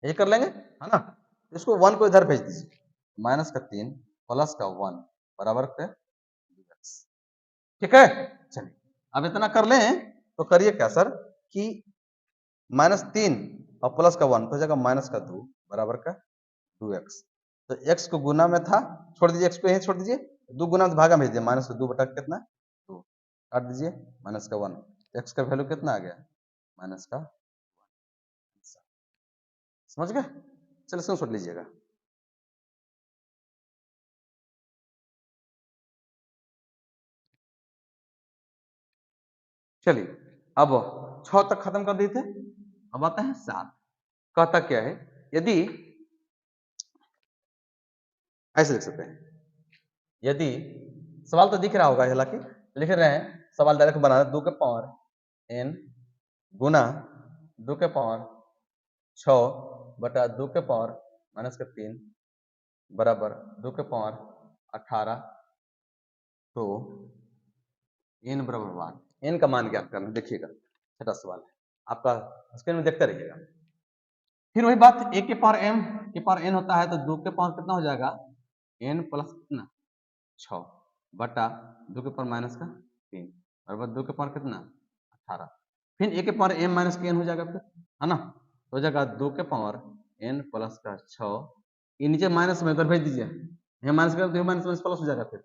ये कर लेंगे है ना। इसको 1 को इधर भेज दीजिए, माइनस का 3 प्लस का 1 बराबर के 2x, ठीक है। चलिए अब इतना कर लें तो करिए क्या सर कि -3 और प्लस का 1 तो हो जाएगा माइनस का 2 बराबर का 2x, तो x को गुना में था छोड़ दीजिए, x को यहीं छोड़ दीजिए, 2 गुना में भागा भेज दिए माइनस का 2 बटा कितना 2 काट दीजिए माइनस का 1, x का वैल्यू कितना आ गया माइनस का 1, समझ गए। चलिए इसको छोड़ लीजिएगा। चलिए अब 6 तक खत्म कर दिए थे, अब आता है 7। कहता क्या है यदि ऐसे लिख सकते हैं, यदि सवाल तो दिख रहा होगा हालांकि लिख रहे हैं सवाल डायरेक्ट बना रहे 2 के पावर n गुना 2 के पावर 6 बटा 2 के पावर माइनस का 3 बराबर 2 के पावर 18, तो n बराबर 1, n का मान ज्ञात करना। देखिएगा छोटा सवाल है आपका, स्क्रीन में देखते रहिएगा। फिर वही बात एक के पावर m के पावर n होता है तो 2 के पावर कितना हो जाएगा n प्लस कितना 6 बटा 2 के पावर माइनस का 3 बराबर 2 के पावर कितना 18, फिर एक के पावर m माइनस का n हो जाएगा फिर, है ना, तो हो जाएगा 2 के पावर n प्लस का 6, ये नीचे माइनस में उधर भेज दीजिए, यहाँ माइनस का माइनस माइनस प्लस हो जाएगा फिर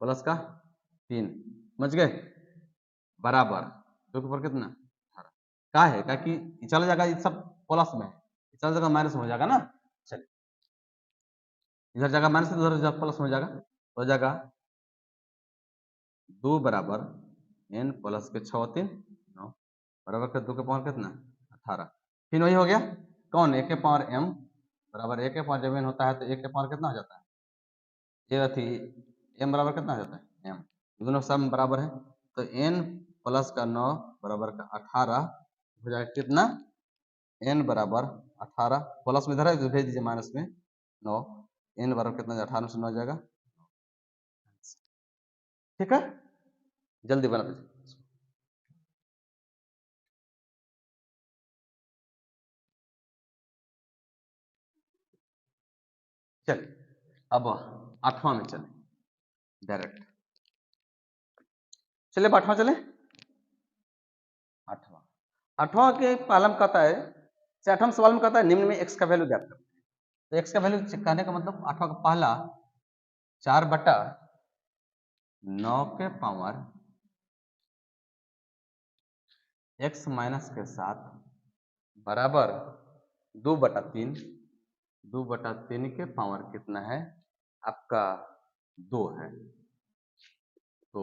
प्लस का 3, समझ गए, बराबर 2 के पावर कितना 18, क्या है क्या कि चला जाएगा ये सब प्लस में, चला जाएगा माइनस में हो जाएगा ना। चलिए इधर जाएगा माइनस उधर प्लस में हो जाएगा, तो हो जाएगा 2 बराबर n प्लस के 6 3 9 बराबर के 2 के पावर कितना 18, फिर वही हो गया कौन एक के पावर m बराबर एक के पावर जब n होता है तो एक के पावर कितना हो जाता है ये थी m बराबर कितना हो जाता है m, दोनों सब बराबर है तो n प्लस का 9 बराबर का 18 हो जाएगा कितना n बराबर 18 प्लस में इधर है तो भेज दीजिए माइनस में 9, n बराबर कितना 18 से 9 जाएगा, ठीक है जल्दी बना दीजिए। चलिए अब 8वां में चले डायरेक्ट, चलिए 8वां चले। 8वां 8वां के कॉलम कहता है 8वां सवाल में कहता है निम्न में x का वैल्यू ज्ञात करें, तो x का वैल्यू कहने का मतलब 8वां का पहला 4/9 के पावर x माइनस के साथ बराबर 2/3, 2/3 के पावर कितना है आपका 2 है, तो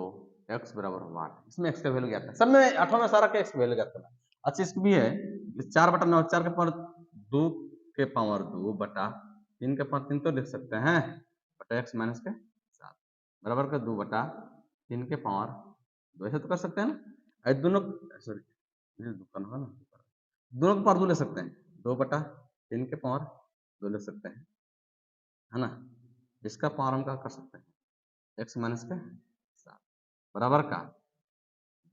x बराबर 1, इसमें x का वैल्यू ज्ञात है, सब में 8वां में सारा का x वैल्यू ज्ञात करना। अच्छा इसको भी है 4/9 4 के पावर 2 के पावर 2/3 के पावर 3 तो लिख सकते हैं बटा x माइनस के साथ बराबर का 2/3 के पावर 2, ऐसे तो कर सकते हैं ना, दोनों सॉरी दुकान है ना, दोनों के पावर 2 ले सकते हैं, 2/3 के पावर 2 ले सकते हैं, है ना, इसका पावर हम क्या कर सकते हैं x माइनस के साथ बराबर का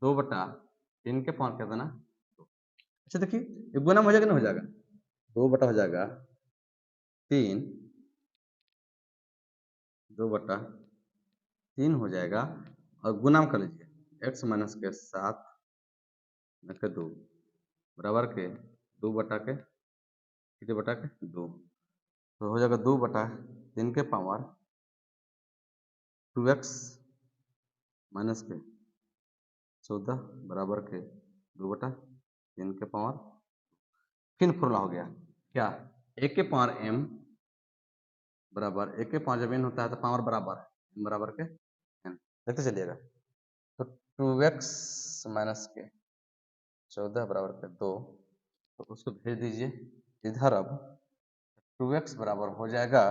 2/3 के पावर कितना 2। अच्छा देखिए ये गुना हो जाएगा ना, हो जाएगा 2 बटा हो जाएगा 3, 2/3 हो जाएगा और गुना कर लीजिए x माइनस के 7 में के 2 बराबर के 2 बटा के कितने बटा के 2, तो हो जाएगा 2 बटा 3 के पावर 2x माइनस के 14 बराबर के 2 बटा 3 के पावर, फिर फॉर्मूला हो गया क्या, a के पावर m बराबर a के पावर जब n होता है तो पावर बराबर है m बराबर के n, देखते चलिएगा। तो 2x माइनस के 14 बराबर के 2, तो उसको भेज दीजिए इधर। अब 2x बराबर हो जाएगा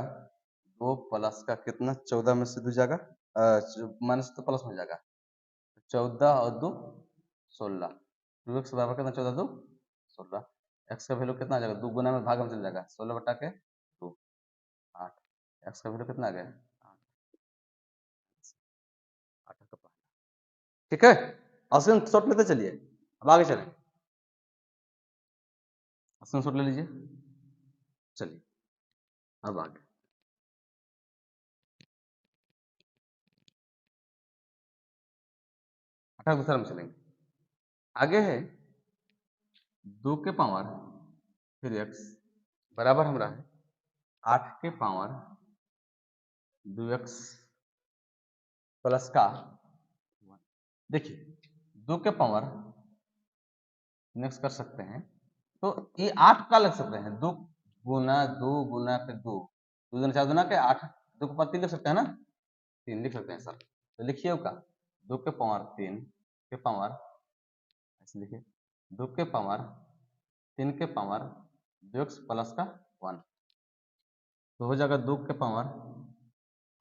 2 प्लस का कितना, 14 में से 2 जाएगा माइनस तो प्लस में जाएगा, 14 और 2 16, 2x बराबर कितना 14 2 16, x का वैल्यू कितना आ जाएगा, 2 गुना में भाग में चल जाएगा, 16 बटा के 2 8, x का वैल्यू कितना आ गया 8 का पहला, ठीक है। ऑप्शन शॉर्ट लेते चलिए, अब आगे चलें, ऑप्शन शॉर्ट ले लीजिए, चलिए अब आगे 18 दूसरा में चलेंगे। आगे है 2 के पावर फिर x बराबर हमारा है 8 के पावर 2x प्लस का 1। देखिए 2 के पावर नेक्स्ट कर सकते हैं, तो ये 8 का लग सकते हैं, 2 गुना के 2, 2 गुना 4 गुना के 8, 2 के पावर 3 लिख सकते हैं ना, 3 लिख सकते हैं सर, तो लिखिए का 2 के पावर 3 के पावर, ऐसे लिखिए 2 के पावर 3 के पावर 2x प्लस का 1, तो हो जाएगा 2 के पावर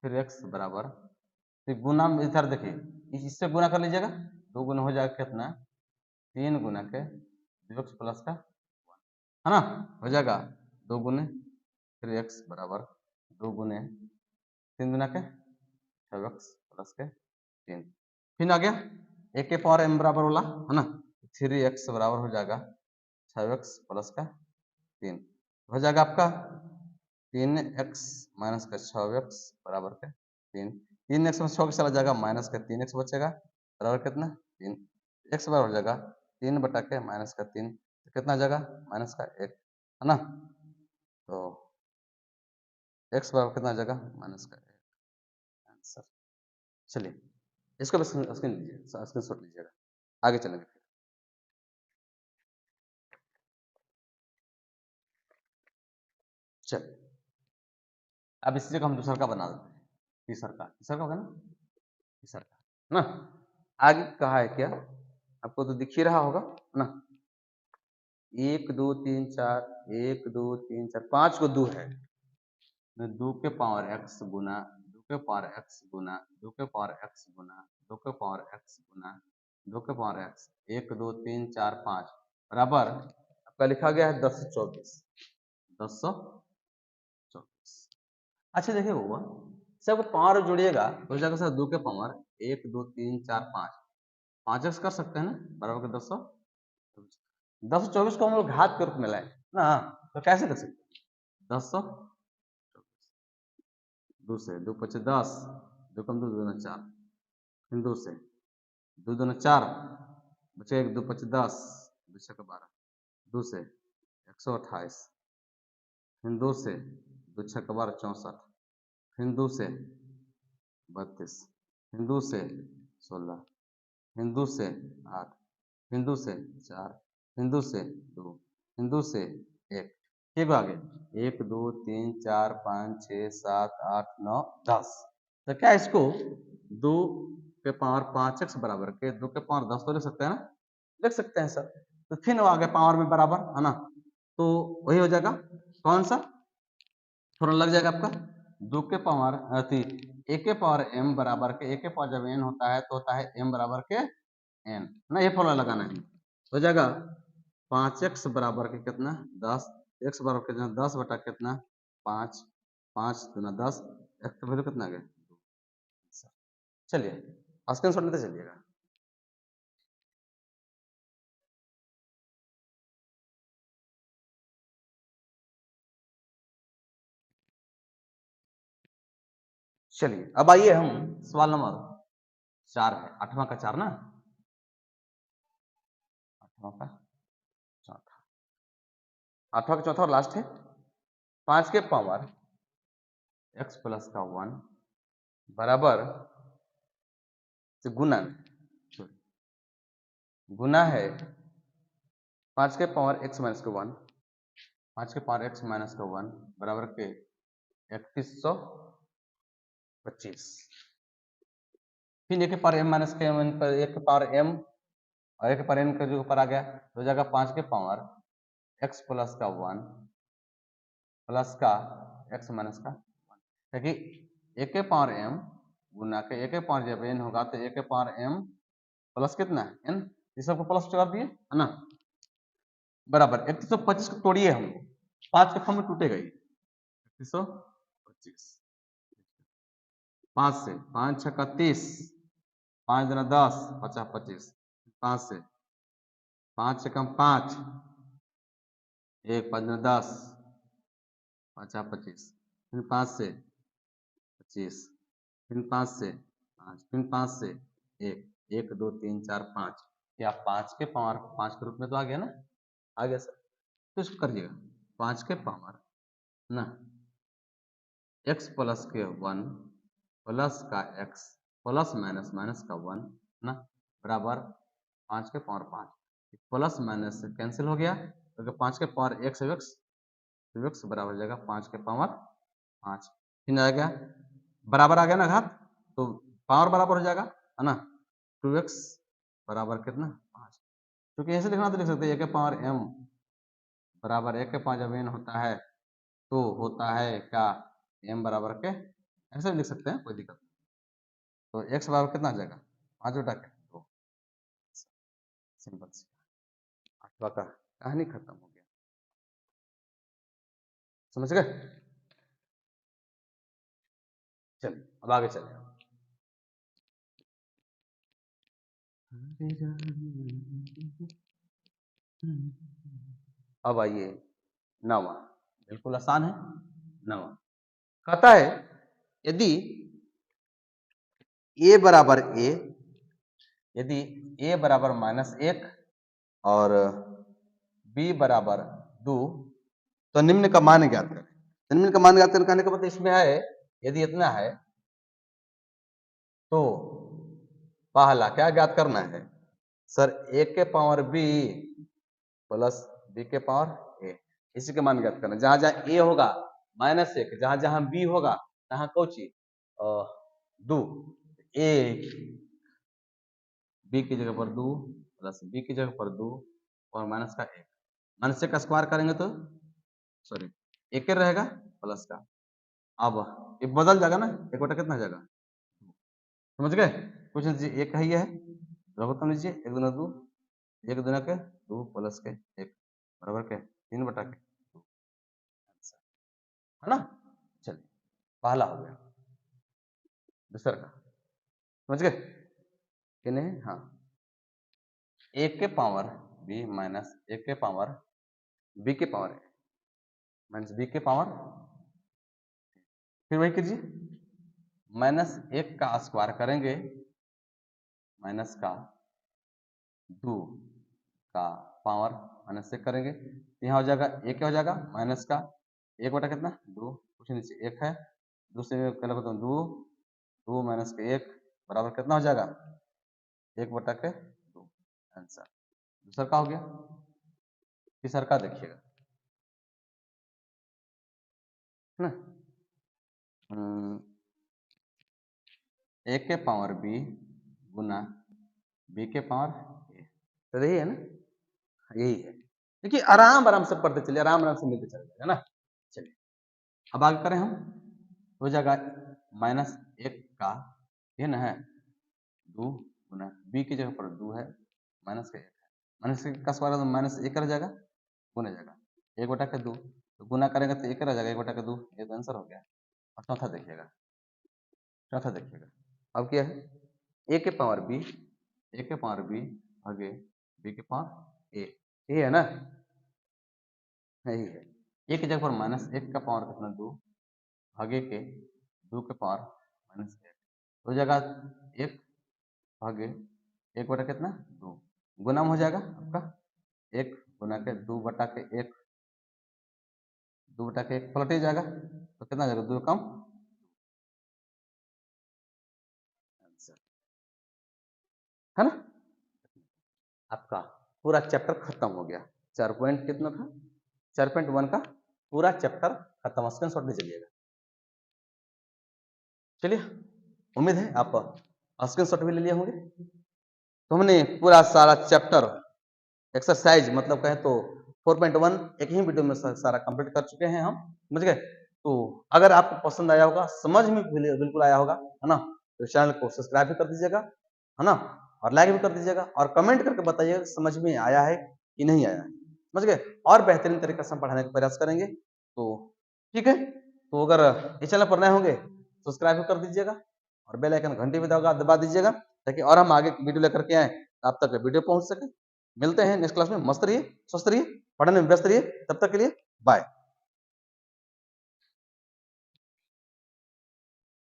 फिर x बराबर, फिर गुना में इधर देखिए इससे गुना कर लीजिएगा, 2 गुना हो जाएगा कितना 3 गुना के 2x प्लस का 1, है ना, हो जाएगा 2 गुने फिर x बराबर 2 गुने 3 गुना के 6x प्लस के 3, फिर आ गया a के पावर m बराबर वाला, है ना, 3x बराबर हो जाएगा 6x प्लस का 3, हो जाएगा आपका 3x माइनस का 6x बराबर का 3, 3x में 6 चला जाएगा माइनस का 3x बचेगा बराबर कितना 3, x बराबर हो जाएगा 3 बटा के माइनस का 3, तो कितना आ जाएगा माइनस का 1, है ना, तो x बराबर कितना आ जाएगा माइनस का 1 आंसर। चलिए इसको स्क्रीन लीजिए, स्क्रीन शॉट लीजिएगा, आगे चलेंगे। चलिए अब इसी जगह हम दूसरा का बना देते हैं, तीसरा का होगा ना, तीसरा का ना, आगे कहा है क्या आपको तो दिख ही रहा होगा ना, 1 2 3 4 1 2 3 4 5 को 2 है, 2 के पावर x गुना 2 के पावर x गुना 2 के पावर x गुना 2 के पावर x गुना 2 के पावर x 1 2 3 4 5 बराबर आपका लिखा गया है 1024, 1024। अच्छा देखिए हुआ सबको पावर जोड़िएगा हो जाएगा सर 2 के पावर 1 2 3 4 5, 5x कर सकते हैं ना बराबर का 1024 को हम लोग घात के रूप में लाए ना, तो कैसे कर सकते हैं 1024, 2 से 2 पचे 10, 2 कम 2 2 4, फिर 2 से 2 2 4 बचे 1 2 पचे 10, 2 6 12, 2 से 128, फिर 2 से 2 6 12 64, फिर 2 से 32, फिर 2 से 16, हिंदू से 8, हिंदू से 4, हिंदू से 2, हिंदू से 1, ठीक आ गया 1 2 3 4 5 6 7 8 9 10, तो क्या इसको 2 के पावर 5x बराबर के 2 के पावर 10 तो लिख सकते हैं ना, लिख सकते हैं सर, तो फिर आ गया पावर में बराबर, है ना, तो वही हो जाएगा कौन सा थोड़ा लग जाएगा आपका 2 के पावर a के पावर m बराबर के a के पावर जब n होता है तो होता है m बराबर के n ना, ये फॉर्मूला लगाना है, हो जाएगा 5x बराबर के कितना 10, x बराबर कितना 10 बटा कितना 5, 5 गुना 10, x का वैल्यू कितना आ गया 2। चलिए स्क्रीनशॉट लेते चलिएगा। चलिए अब आइए हम सवाल नंबर 4 है, 8वां का 4 ना, 8वां का 4 आठवां का चौथा और लास्ट है 5 के पावर x प्लस का 1 बराबर से गुना गुना है 5 के पावर x माइनस का 1 5 के पावर x माइनस का 1 बराबर के 3125 फिर एक के पावर m माइनस के पर एक के पावर m और एक के पावर n का जो ऊपर आ गया तो हो जाएगा 5 के पावर x प्लस का 1 प्लस का x माइनस का 1 क्योंकि एक के पावर m गुना के एक के पावर जब n होगा तो एक के पावर m प्लस कितना है n, ये सबको प्लस कर दिए है ना, बराबर 3125 को तोड़िए हम 5 के फॉर्म में टूटेगा ये 3125 5 से 5 6 का 30 5 दूना 10 50 25 5 से 5 से कम 5 1 5 दूना 10 50 25 फिर 5 से 25 फिर 5 से 5 फिर 5 से 1 1 2 3 4 5 क्या 5 के पावर 5 के रूप में तो आ गया ना, आ गया सर, तो इसको करिएगा 5 के पावर ना x प्लस के 1 प्लस का x प्लस माइनस माइनस का 1 ना बराबर 5 के पावर 5 प्लस माइनस से कैंसिल हो गया तो 5 के पावर x x बराबर हो जाएगा 5 के पावर 5 फिर आ गया बराबर आ गया ना घात तो पावर बराबर हो जाएगा है ना 2x बराबर कितना 5, क्योंकि ऐसे लिखना तो लिख सकते हैं एक के पावर m बराबर एक के पावर जब n होता है तो होता है क्या m बराबर के, ऐसे भी लिख सकते हैं कोई दिक्कत नहीं, तो x बराबर कितना आ जाएगा 5 बटा के 2, सिंपल सी आठवां का कहानी खत्म हो गया, समझ गए। चलिए अब आगे चले अब आइए नवा, बिल्कुल आसान है नवा, कहता है यदि a बराबर a यदि a बराबर -1 और b बराबर 2 तो निम्न का मान ज्ञात करें। निम्न का मान ज्ञात करने का मतलब इसमें है यदि इतना है तो पहला क्या ज्ञात करना है सर a के पावर b प्लस b के पावर a, इसी के मान ज्ञात करना, जहां जहां a होगा -1 जहां जहां b होगा तहां कौची 2 a b की जगह पर 2 प्लस b की जगह पर 2 और माइनस का 1, माइनस का स्क्वायर करेंगे तो सॉरी एक रहेगा प्लस का, अब ये बदल जाएगा ना एक बटा कितना जाएगा, समझ गए, कुछ नहीं एक ही है लघुत्तम लीजिए 1 दूना 2 1 दूना के 2 प्लस के 1 बराबर के 3 बटा के 2 है ना। चलिए पहला हो गया, दूसरा का समझ गए कि नहीं, हाँ 1 के पावर b माइनस 1 के पावर b के पावर a माइनस b के पावर, फिर वही कीजिए -1 का स्क्वायर करेंगे माइनस का 2 का पावर माइनस से करेंगे तो यहाँ हो जाएगा 1 क्या हो जाएगा माइनस का 1 बटा कितना 2, कुछ नीचे 1 है, दूसरे कहना कहता हूँ 2 माइनस के 1 बराबर कितना हो जाएगा 1 बटा के 2, आंसर दूसरा का हो गया। तीसरा का देखिएगा है ना, 1 के पावर b गुना b के पावर a, तो यही है ना, यही है, देखिए आराम आराम से पढ़ते चलिए, आराम आराम से मिलते चले जाएगा ना। चलिए अब आगे करें हम, हो जाएगा -1 का ये ना है 2 गुना b की जगह पर 2 है माइनस का 1 है, माइनस का स्क्वायर -1 रह जाएगा गुना जाएगा 1 बटा के 2, तो गुना करेंगे तो 1 रह जाएगा 1 बटा के 2, ये तो आंसर हो गया। और चौथा देखिएगा, चौथा देखिएगा अब क्या है a के पावर b आगे b के पावर a, ये है ना, यही है, एक की जगह पर -1 का पावर कितना 2 भागे के 2 के पावर -1 हो जाएगा 1 भागे 1 बटा कितना 2 गुना हो जाएगा आपका 1 गुना के 2 बटा के 1 2 बटा के 1 पलट ही जाएगा, तो कितना जाएगा, 2 कम आंसर, है ना। आपका पूरा चैप्टर खत्म हो गया। 4 पॉइंट कितना था, 4.1 का पूरा चैप्टर खत्म। स्क्रीनशॉट ले चलिएगा। चलिए, उम्मीद है आप स्क्रीनशॉट भी ले लिए होंगे। तो हमने पूरा सारा चैप्टर एक्सरसाइज मतलब कहें तो 4.1 एक ही वीडियो में सारा कंप्लीट कर चुके हैं हम, समझ गए। तो अगर आपको पसंद आया होगा, समझ में बिल्कुल आया होगा, है ना, तो चैनल को सब्सक्राइब भी कर दीजिएगा, है ना, और लाइक भी कर दीजिएगा, और कमेंट करके बताइएगा समझ में आया है कि नहीं आया है, समझ गए। और बेहतरीन तरीके से हम पढ़ाने का प्रयास करेंगे। तो ठीक है, तो अगर इस चैनल पर नए होंगे सब्सक्राइब भी कर दीजिएगा, और बेल आइकन घंटी भी दबा दीजिएगा, ताकि और हम आगे वीडियो लेकर के आए आप तक वीडियो पहुंच सके। मिलते हैं नेक्स्ट क्लास में। मस्त रहिए, स्वस्थ रहिए, पढ़ने में व्यस्त रहिए। तब तक के लिए बाय।